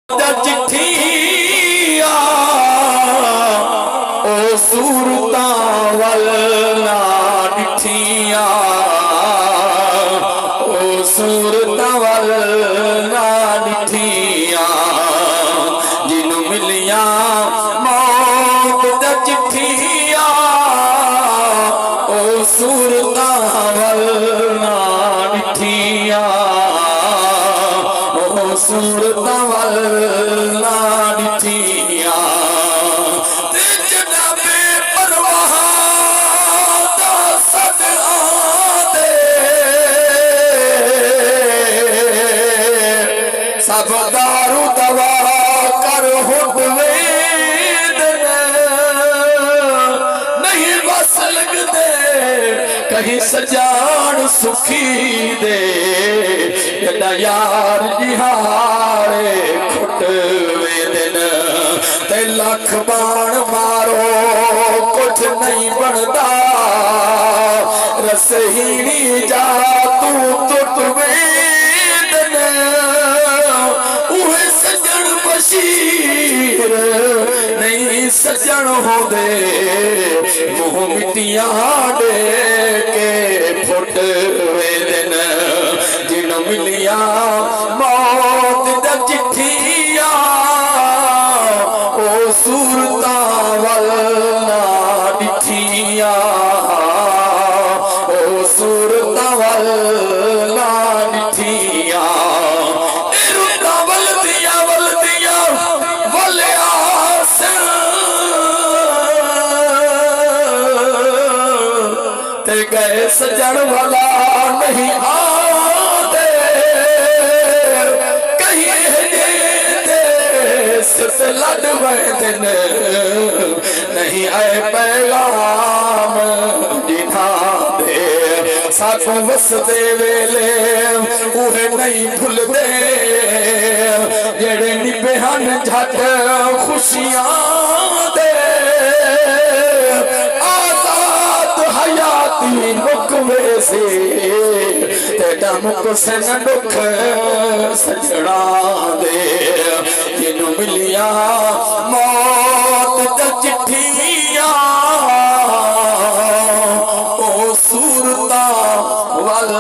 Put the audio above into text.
चिट्ठिया ओ सूरतां वल ना डिठिया ओ सूरतां वल ना डिठिया जिन्नू मिलिया मौत दा चिट्ठिया ओ सूरतां वल ना डिठिया ओ सूरतां वल ना डिठिया सब दारू दवा कर नहीं बस लगते कहीं सजान सुखी दे यार जिहारे खुटवे दिन ते लख बाण मारो कुछ नहीं बनता रसहीनी जा तू टुटवे बशीर नहीं सजन होंदे मुँह मिट्टियां दे के फुटवे दिन जिन मिलिया मौत दा चिट्ठिया ओ सूरतां वल ना डिठिया ओ सूरतां वल ना डिठिया गए सजन वाला नहीं आते कहीं सिर्फ लड़ दिन नहीं आए पैगाम जिन्हा दे साकू वसदे वेले उहे नहीं भुलते जेड़े निभे हन झट खुशियां दे मुकवे से तेरा मुक से न दुख सजना दे जिन्नू मिलिया मौत दा चिट्ठिया ओ सूरतां वल